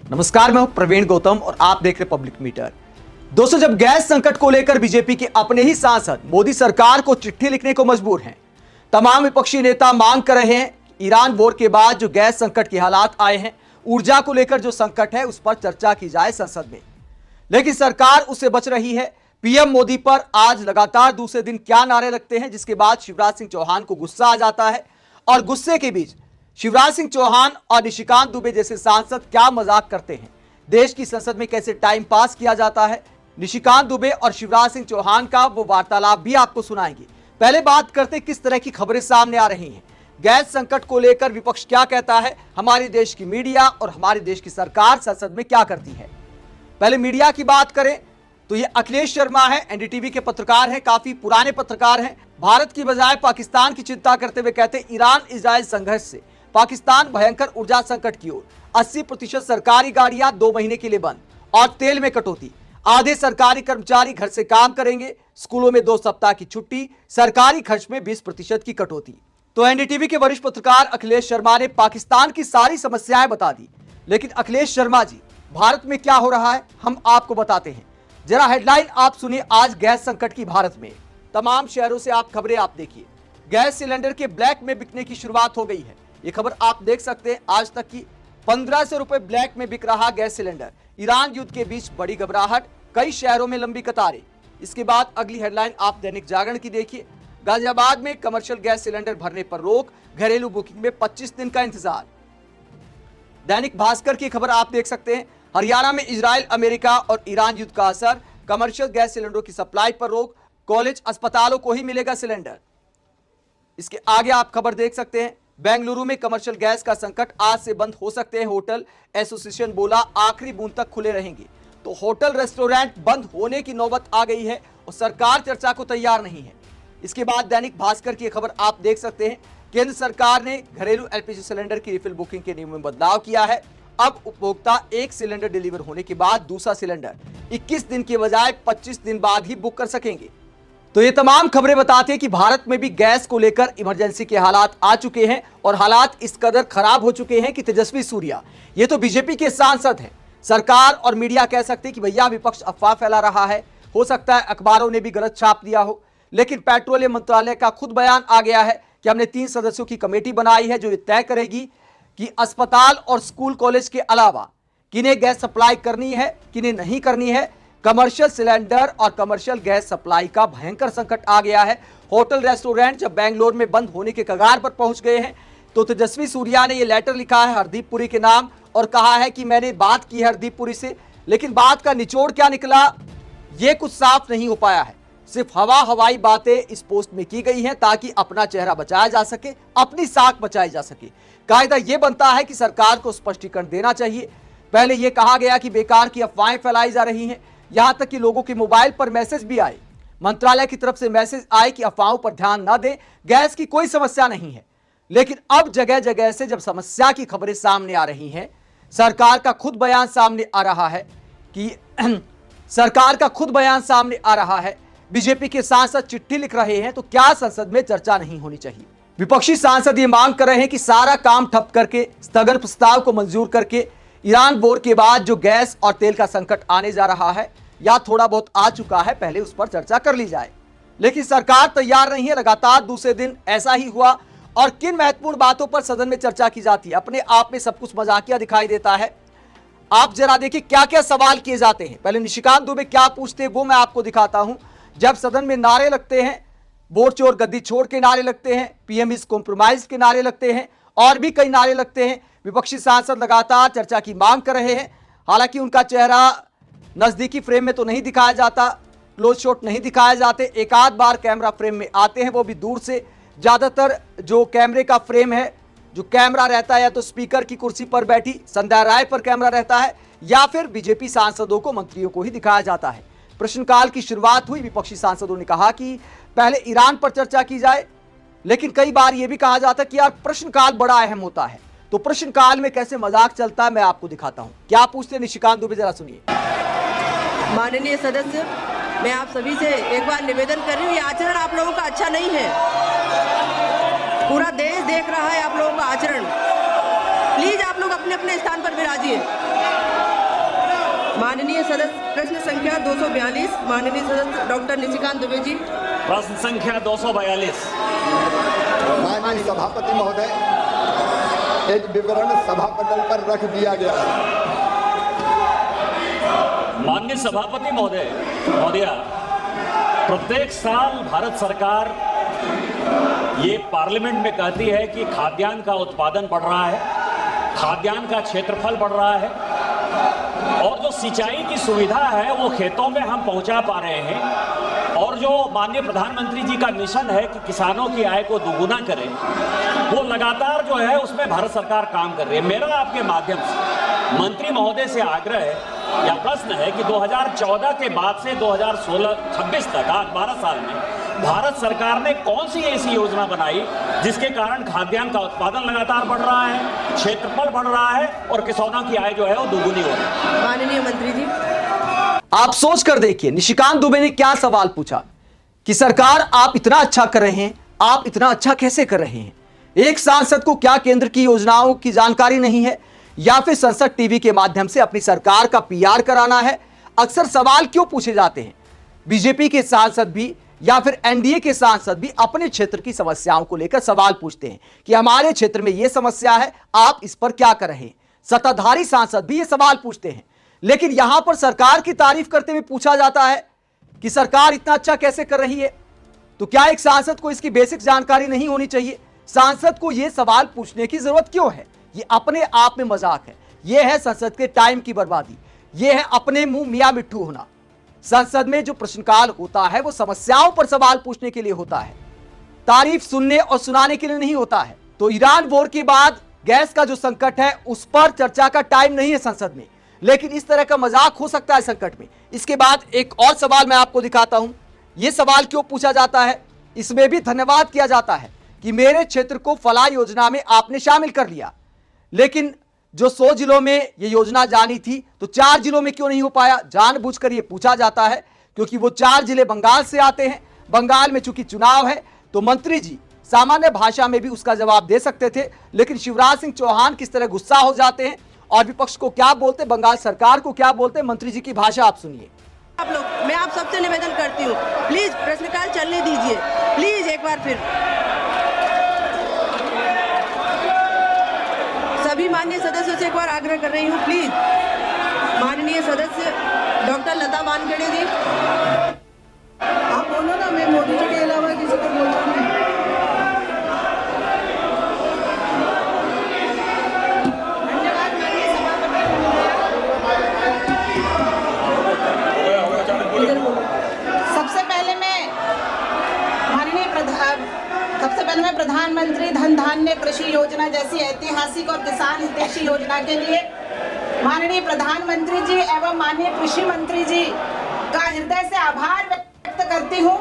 नमस्कार, मैं हूं प्रवीण गौतम और आप देख रहे पब्लिक मीटर। दोस्तों, जब गैस संकट को लेकर बीजेपी के अपने ही सांसद मोदी सरकार को चिट्ठी लिखने को मजबूर हैं, तमाम विपक्षी नेता मांग कर रहे हैं ईरान वॉर के बाद जो गैस संकट के हालात आए हैं, ऊर्जा को लेकर जो संकट है उस पर चर्चा की जाए संसद में, लेकिन सरकार उससे बच रही है। पीएम मोदी पर आज लगातार दूसरे दिन क्या नारे लगते हैं, जिसके बाद शिवराज सिंह चौहान को गुस्सा आ जाता है और गुस्से के बीच शिवराज सिंह चौहान और निशिकांत दुबे जैसे सांसद क्या मजाक करते हैं, देश की संसद में कैसे टाइम पास किया जाता है। निशिकांत दुबे और शिवराज सिंह चौहान का वो वार्तालाप भी आपको सुनाएंगे। पहले बात करते किस तरह की खबरें सामने आ रही हैं, गैस संकट को लेकर विपक्ष क्या कहता है, हमारे देश की मीडिया और हमारे देश की सरकार संसद में क्या करती है। पहले मीडिया की बात करें तो ये अखिलेश शर्मा है, एनडीटीवी के पत्रकार हैं, काफी पुराने पत्रकार हैं। भारत की बजाय पाकिस्तान की चिंता करते हुए कहते ईरान इजराइल संघर्ष से पाकिस्तान भयंकर ऊर्जा संकट की ओर, 80% सरकारी गाड़ियां 2 महीने के लिए बंद और तेल में कटौती, आधे सरकारी कर्मचारी घर से काम करेंगे, स्कूलों में 2 सप्ताह की छुट्टी, सरकारी खर्च में 20% की कटौती। तो एनडीटीवी के वरिष्ठ पत्रकार अखिलेश शर्मा ने पाकिस्तान की सारी समस्याएं बता दी। लेकिन अखिलेश शर्मा जी, भारत में क्या हो रहा है हम आपको बताते हैं। जरा हेडलाइन आप सुनिए आज गैस संकट की भारत में। तमाम शहरों से आप खबरें आप देखिए। गैस सिलेंडर के ब्लैक में बिकने की शुरुआत हो गई है। ये खबर आप देख सकते हैं आज तक की 1500 रुपए ब्लैक में बिक रहा गैस सिलेंडर। ईरान युद्ध के बीच बड़ी घबराहट, कई शहरों में लंबी कतारें। इसके बाद अगली हेडलाइन आप दैनिक जागरण की देखिए। गाजियाबाद में कमर्शियल गैस सिलेंडर भरने पर रोक, घरेलू बुकिंग में 25 दिन का इंतजार। दैनिक भास्कर की खबर आप देख सकते हैं। हरियाणा में इजराइल, अमेरिका और ईरान युद्ध का असर, कमर्शियल गैस सिलेंडरों की सप्लाई पर रोक, कॉलेज अस्पतालों को ही मिलेगा सिलेंडर। इसके आगे आप खबर देख सकते हैं। बेंगलुरु में कमर्शियल गैस का संकट, आज से बंद हो सकते हैं होटल, एसोसिएशन बोला आखिरी बूंद तक खुले रहेंगे। तो होटल रेस्टोरेंट बंद होने की नौबत आ गई है और सरकार चर्चा को तैयार नहीं है। इसके बाद दैनिक भास्कर की खबर आप देख सकते हैं। केंद्र सरकार ने घरेलू एलपीजी सिलेंडर की रिफिल बुकिंग के नियम में बदलाव किया है। अब उपभोक्ता एक सिलेंडर डिलीवर होने के बाद दूसरा सिलेंडर 21 दिन के बजाय 25 दिन बाद ही बुक कर सकेंगे। तो ये तमाम खबरें बताती हैं कि भारत में भी गैस को लेकर इमरजेंसी के हालात आ चुके हैं और हालात इस कदर खराब हो चुके हैं कि तेजस्वी सूर्या, ये तो बीजेपी के सांसद हैं, सरकार और मीडिया कह सकते हैं कि भैया विपक्ष अफवाह फैला रहा है, हो सकता है अखबारों ने भी गलत छाप दिया हो। लेकिन पेट्रोलियम मंत्रालय का खुद बयान आ गया है कि हमने 3 सदस्यों की कमेटी बनाई है जो ये तय करेगी कि अस्पताल और स्कूल कॉलेज के अलावा किन्हें गैस सप्लाई करनी है, किन्हें नहीं करनी है। कमर्शियल सिलेंडर और कमर्शियल गैस सप्लाई का भयंकर संकट आ गया है। होटल रेस्टोरेंट जब बेंगलोर में बंद होने के कगार पर पहुंच गए हैं तो तेजस्वी सूर्या ने यह लेटर लिखा है हरदीप पुरी के नाम और कहा है कि मैंने बात की हरदीप पुरी से, लेकिन बात का निचोड़ क्या निकला यह कुछ साफ नहीं हो पाया है। सिर्फ हवाई बातें इस पोस्ट में की गई हैं ताकि अपना चेहरा बचाया जा सके, अपनी साख बचाई जा सके। कायदा यह बनता है कि सरकार को स्पष्टीकरण देना चाहिए। पहले यह कहा गया कि बेकार की अफवाहें फैलाई जा रही हैं, यहां तक कि लोगों के मोबाइल पर मैसेज भी आए, मंत्रालय की तरफ से मैसेज आए कि अफवाहों पर ध्यान न दें, गैस की कोई समस्या नहीं है। लेकिन अब जगह जगह से जब समस्या की खबरें सामने आ रही हैं, सरकार का खुद बयान सामने आ रहा है कि सरकार का खुद बयान सामने आ रहा है, बीजेपी के सांसद चिट्ठी लिख रहे हैं, तो क्या संसद में चर्चा नहीं होनी चाहिए। विपक्षी सांसद ये मांग कर रहे हैं कि सारा काम ठप करके स्थगन प्रस्ताव को मंजूर करके ईरान वॉर के बाद जो गैस और तेल का संकट आने जा रहा है या थोड़ा बहुत आ चुका है, पहले उस पर चर्चा कर ली जाए। लेकिन सरकार तैयार नहीं है। लगातार दूसरे दिन ऐसा ही हुआ। और किन महत्वपूर्ण बातों पर सदन में चर्चा की जाती है, अपने आप में सब कुछ मजाकिया दिखाई देता है। आप जरा देखिए क्या क्या सवाल किए जाते हैं। पहले निशिकांत दुबे क्या पूछते हैं वो मैं आपको दिखाता हूं। जब सदन में नारे लगते हैं, वोट चोर गद्दी छोड़ के नारे लगते हैं, पीएम इज कॉम्प्रोमाइज के नारे लगते हैं और भी कई नारे लगते हैं। विपक्षी सांसद लगातार चर्चा की मांग कर रहे हैं। हालांकि उनका चेहरा नजदीकी फ्रेम में तो नहीं दिखाया जाता, क्लोज शॉट नहीं दिखाए जाते, एक आध बार कैमरा फ्रेम में आते हैं, वो भी दूर से। ज्यादातर जो कैमरे का फ्रेम है, जो कैमरा रहता है, या तो स्पीकर की कुर्सी पर बैठी संध्या राय पर कैमरा रहता है या फिर बीजेपी सांसदों को, मंत्रियों को ही दिखाया जाता है। प्रश्नकाल की शुरुआत हुई, विपक्षी सांसदों ने कहा कि पहले ईरान पर चर्चा की जाए, लेकिन कई बार यह भी कहा जाता है कि यार प्रश्नकाल बड़ा अहम होता है। तो प्रश्नकाल में कैसे मजाक चलता है मैं आपको दिखाता हूं। क्या पूछते हैं निशिकांत दुबे, जरा सुनिए। माननीय सदस्य, मैं आप सभी से एक बार निवेदन कर रही हूँ, ये आचरण आप लोगों का अच्छा नहीं है। पूरा देश देख रहा है आप लोगों का आचरण। प्लीज आप लोग अपने अपने स्थान पर विराजिए। माननीय सदस्य प्रश्न संख्या 242 माननीय सदस्य डॉक्टर निशिकांत दुबे जी। प्रश्न संख्या 242। माननीय सभापति महोदय, एक विवरण सभा पटल पर रख दिया गया है। माननीय सभापति महोदया, प्रत्येक साल भारत सरकार ये पार्लियामेंट में कहती है कि खाद्यान्न का उत्पादन बढ़ रहा है, खाद्यान्न का क्षेत्रफल बढ़ रहा है और जो सिंचाई की सुविधा है वो खेतों में हम पहुंचा पा रहे हैं और जो माननीय प्रधानमंत्री जी का मिशन है कि किसानों की आय को दोगुना करें, वो लगातार जो है उसमें भारत सरकार काम कर रही है। मेरा आपके माध्यम से मंत्री महोदय से आग्रह है या प्रश्न है कि 2014 के बाद से 2016-26 तक आज 12 साल में भारत सरकार ने कौन सी ऐसी योजना बनाई जिसके कारण खाद्यान्न का उत्पादन लगातार बढ़ रहा है, क्षेत्रफल बढ़ रहा है और किसानों की आय जो है वो दोगुनी हो रही है। माननीय मंत्री जी, आप सोच कर देखिए निशिकांत दुबे ने क्या सवाल पूछा कि सरकार आप इतना अच्छा कर रहे हैं, आप इतना अच्छा कैसे कर रहे हैं। एक सांसद को क्या केंद्र की योजनाओं की जानकारी नहीं है या फिर संसद टीवी के माध्यम से अपनी सरकार का पीआर कराना है। अक्सर सवाल क्यों पूछे जाते हैं, बीजेपी के सांसद भी या फिर एनडीए के सांसद भी अपने क्षेत्र की समस्याओं को लेकर सवाल पूछते हैं कि हमारे क्षेत्र में यह समस्या है, आप इस पर क्या कर रहे हैं। सत्ताधारी सांसद भी ये सवाल पूछते हैं, लेकिन यहां पर सरकार की तारीफ करते हुए पूछा जाता है कि सरकार इतना अच्छा कैसे कर रही है। तो क्या एक सांसद को इसकी बेसिक जानकारी नहीं होनी चाहिए? सांसद को यह सवाल पूछने की जरूरत क्यों है? ये अपने आप में मजाक है, यह है संसद के टाइम की बर्बादी, यह है अपने मुंह मियां मिट्ठू होना। संसद में जो प्रश्नकाल होता है वो समस्याओं पर सवाल पूछने के लिए होता है, तारीफ सुनने और सुनाने के लिए नहीं होता है। तो ईरान वॉर के बाद गैस का जो संकट है उस पर चर्चा का टाइम नहीं है संसद में, लेकिन इस तरह का मजाक हो सकता है संकट में। इसके बाद एक और सवाल मैं आपको दिखाता हूं। यह सवाल क्यों पूछा जाता है, इसमें भी धन्यवाद किया जाता है कि मेरे क्षेत्र को फला योजना में आपने शामिल कर लिया, लेकिन जो 100 जिलों में ये योजना जानी थी तो 4 जिलों में क्यों नहीं हो पाया। जानबूझकर ये पूछा जाता है क्योंकि वो 4 जिले बंगाल से आते हैं। बंगाल में चूंकि चुनाव है तो मंत्री जी सामान्य भाषा में भी उसका जवाब दे सकते थे, लेकिन शिवराज सिंह चौहान किस तरह गुस्सा हो जाते हैं और विपक्ष को क्या बोलते, बंगाल सरकार को क्या बोलते, मंत्री जी की भाषा आप सुनिए। आप लोग, मैं आप सबसे निवेदन करती हूँ, प्लीज प्रश्नकाल चलने दीजिए, प्लीज एक बार फिर। सभी माननीय सदस्यों से एक बार आग्रह कर रही हूँ, प्लीज। माननीय सदस्य डॉक्टर लता मानखेड़े जी, आप बोलो ना, मैं मोदी जी के अलावा किसी को बोलूँ नहीं। धन्यवाद माननीय सभापति। सबसे पहले मैं प्रधानमंत्री धन धान्य कृषि योजना जैसी ऐतिहासिक और किसान हितैषी योजना के लिए माननीय प्रधानमंत्री जी एवं माननीय कृषि मंत्री जी का हृदय से आभार व्यक्त करती हूँ।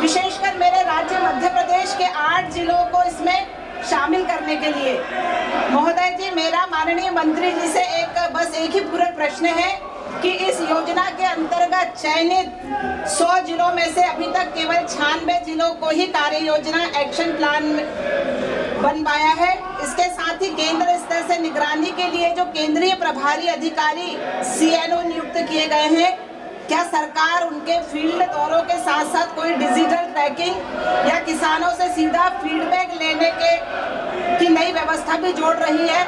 विशेषकर मेरे राज्य मध्य प्रदेश के 8 जिलों को इसमें शामिल करने के लिए। महोदय जी, मेरा माननीय मंत्री जी से बस एक ही पूरक प्रश्न है कि इस योजना के अंतर्गत चयनित 100 जिलों में से अभी तक केवल 96 जिलों को ही कार्य योजना एक्शन प्लान बन पाया है। इसके साथ ही केंद्र स्तर से निगरानी के लिए जो केंद्रीय प्रभारी अधिकारी CNO नियुक्त किए गए हैं, क्या सरकार उनके फील्ड दौरों के साथ साथ कोई डिजिटल ट्रैकिंग या किसानों से सीधा फीडबैक लेने की नई व्यवस्था भी जोड़ रही है,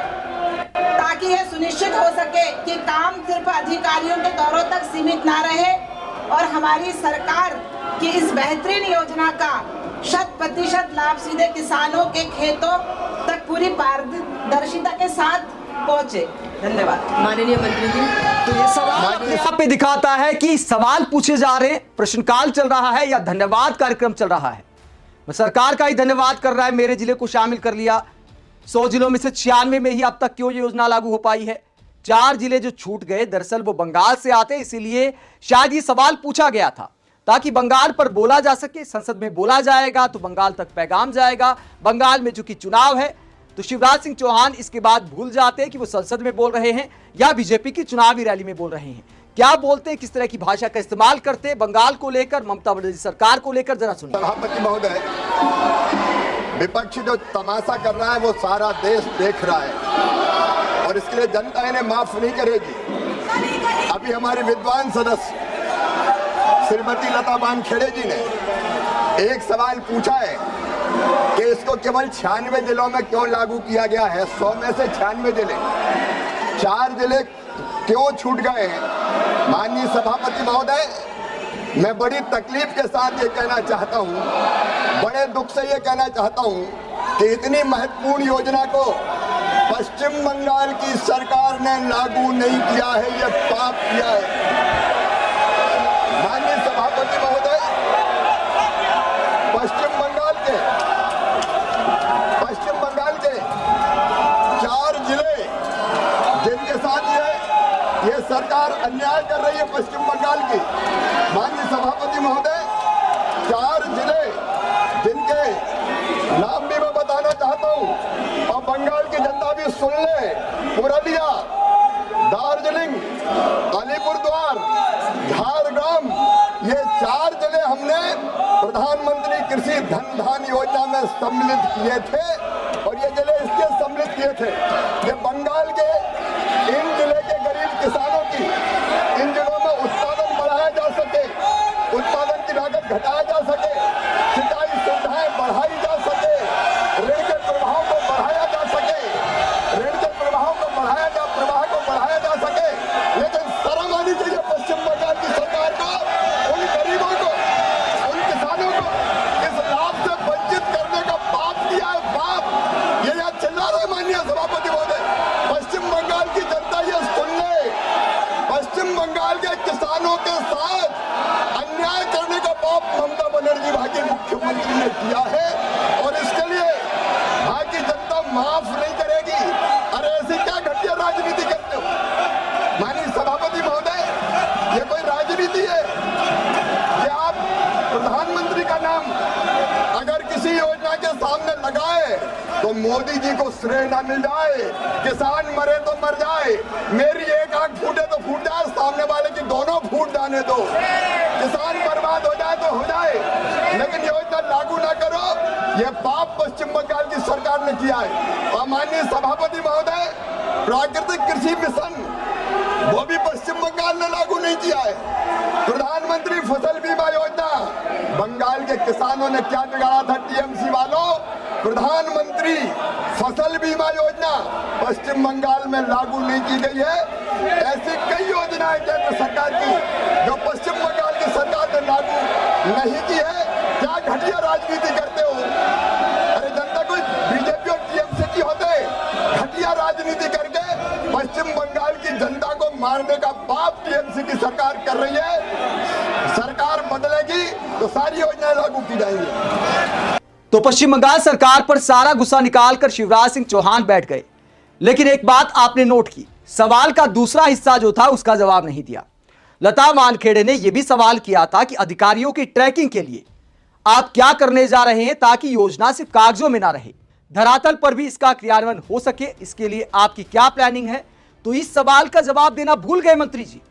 ताकि यह सुनिश्चित हो सके कि काम सिर्फ अधिकारियों के दौरों तक सीमित ना रहे और हमारी सरकार की इस बेहतरीन योजना का 100% लाभ सीधे किसानों के खेतों तक पूरी पारदर्शिता के साथ पहुंचे। धन्यवाद माननीय मंत्री जी। तो ये सवाल अपने आप में दिखाता है कि सवाल पूछे जा रहे हैं, प्रश्नकाल चल रहा है या धन्यवाद कार्यक्रम चल रहा है। मैं सरकार का ही धन्यवाद कर रहा है, मेरे जिले को शामिल कर लिया। 100 जिलों में से 96 में ही अब तक क्यों ये योजना लागू हो पाई है। 4 जिले जो छूट गए दरअसल वो बंगाल से आते, इसीलिए शायद ये सवाल पूछा गया था ताकि बंगाल पर बोला जा सके। संसद में बोला जाएगा तो बंगाल तक पैगाम जाएगा। बंगाल में चूंकि चुनाव है तो शिवराज सिंह चौहान इसके बाद भूल जाते हैं कि वो संसद में बोल रहे हैं या बीजेपी की चुनावी रैली में बोल रहे हैं। क्या बोलते हैं, किस तरह की भाषा का इस्तेमाल करते हैं बंगाल को लेकर, ममता बनर्जी सरकार को लेकर, जरा सुनिए। सभापति महोदय, विपक्ष जो तमाशा कर रहा है वो सारा देश देख रहा है और और इसके लिए जनता इन्हें माफ नहीं करेगी। अभी हमारे विद्वान सदस्य श्रीमती लता बानखेड़े जी ने एक सवाल पूछा है कि इसको केवल 96 जिलों में क्यों लागू किया गया है। 100 में से 96 जिले, 4 जिले क्यों छूट गए हैं। माननीय सभापति महोदय, मैं बड़ी तकलीफ के साथ ये कहना चाहता हूँ, बड़े दुख से ये कहना चाहता हूँ कि इतनी महत्वपूर्ण योजना को पश्चिम बंगाल की सरकार ने लागू नहीं किया है, ये पाप किया है। माननीय सभापति महोदय, पश्चिम बंगाल के 4 जिले जिनके साथ ये सरकार अन्याय कर रही है पश्चिम बंगाल की। माननीय सभापति महोदय, 4 जिले जिनके नाम भी मैं बताना चाहता हूं और बंगाल की जनता भी सुन ले। पुरुलिया, दार्जिलिंग, अलीपुरद्वार, झारग्राम, ये 4 जिले हमने प्रधानमंत्री कृषि धन धान योजना में सम्मिलित किए थे और ये जिले इसलिए सम्मिलित किए थे कि बंगाल के इन जिले के गरीब किसानों की इन जिलों में उत्पादन बढ़ाया जा सके, उत्पादन की लागत घटाया जा सके, सिंचाई सुविधाएं बढ़ाई जा सके, ऋण के प्रवाह को बढ़ाया जा सके, प्रवाह को बढ़ाया जा सके। लेकिन शर्म आनी चाहिए पश्चिम बंगाल की सरकार को, उन गरीबों को, उन किसानों को इस लाभ से वंचित करने का पाप किया है, पाप। ये यहाँ चिल्ला रहे माननीय सभापति महोदय, पश्चिम बंगाल की जनता ये सुन ले, पश्चिम बंगाल के किसानों के साथ अन्याय करने का पाप ममता बनर्जी वहां के मुख्यमंत्री ने किया है और इसके लिए वहां की जनता माफ नहीं करेगी। अरे ऐसी क्या घटिया राजनीति करते हो माननीय सभापति महोदय, ये कोई राजनीति है कि आप प्रधानमंत्री का नाम अगर किसी योजना के सामने लगाए तो मोदी जी को श्रेय ना मिल जाए, किसान मरे तो मर जाए, मेरी एक आंख फूटे तो फूट जाए, सामने वाले की दोनों फूट जाने दो, किसान बर्बाद हो जाए तो हो जाए, लेकिन योजना लागू ना करो। ये पाप पश्चिम बंगाल की सरकार ने किया है। और माननीय सभापति महोदय, प्राकृतिक कृषि मिशन वो भी पश्चिम बंगाल ने लागू नहीं किया है। प्रधानमंत्री फसल बीमा योजना बंगाल के किसानों ने क्या बिगाड़ा था टीएमसी वालों, प्रधानमंत्री फसल बीमा योजना पश्चिम बंगाल में लागू नहीं की गई है। ऐसी कई योजनाएं केंद्र सरकार की जो पश्चिम बंगाल की सरकार ने लागू नहीं की है। क्या घटिया राजनीति करते हो। अरे जनता कोई बीजेपी और टीएमसी की होते, घटिया राजनीति करके पश्चिम बंगाल की जनता को मारने का पाप टीएमसी की सरकार कर रही है। सरकार बदलेगी तो सारी योजनाएं लागू की जाएंगी। तो पश्चिम बंगाल सरकार पर सारा गुस्सा निकालकर शिवराज सिंह चौहान बैठ गए, लेकिन एक बात आपने नोट की, सवाल का दूसरा हिस्सा जो था उसका जवाब नहीं दिया। लता बानखेड़े ने यह भी सवाल किया था कि अधिकारियों की ट्रैकिंग के लिए आप क्या करने जा रहे हैं ताकि योजना सिर्फ कागजों में ना रहे, धरातल पर भी इसका क्रियान्वयन हो सके, इसके लिए आपकी क्या प्लानिंग है। तो इस सवाल का जवाब देना भूल गए मंत्री जी।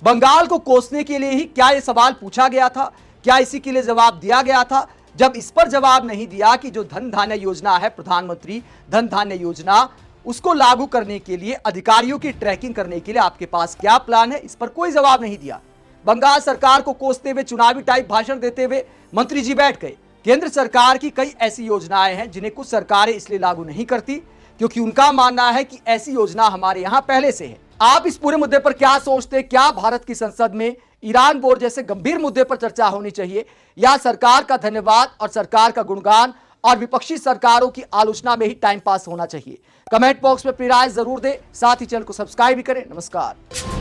बंगाल को कोसने के लिए ही क्या यह सवाल पूछा गया था, क्या इसी के लिए जवाब दिया गया था। जब इस पर जवाब नहीं दिया कि जो धन धान्य योजना है, प्रधानमंत्री धन धान्य योजना, उसको लागू करने के लिए अधिकारियों की ट्रैकिंग करने के लिए आपके पास क्या प्लान है, इस पर कोई जवाब नहीं दिया। बंगाल सरकार को कोसते हुए चुनावी टाइप भाषण देते हुए मंत्री जी बैठ गए। केंद्र सरकार की कई ऐसी योजनाएं हैं जिन्हें कुछ सरकारें इसलिए लागू नहीं करती क्योंकि उनका मानना है कि ऐसी योजना हमारे यहां पहले से है। आप इस पूरे मुद्दे पर क्या सोचते हैं? क्या भारत की संसद में ईरान वॉर जैसे गंभीर मुद्दे पर चर्चा होनी चाहिए, या सरकार का धन्यवाद और सरकार का गुणगान और विपक्षी सरकारों की आलोचना में ही टाइम पास होना चाहिए? कमेंट बॉक्स में अपनी राय जरूर दें, साथ ही चैनल को सब्सक्राइब भी करें। नमस्कार।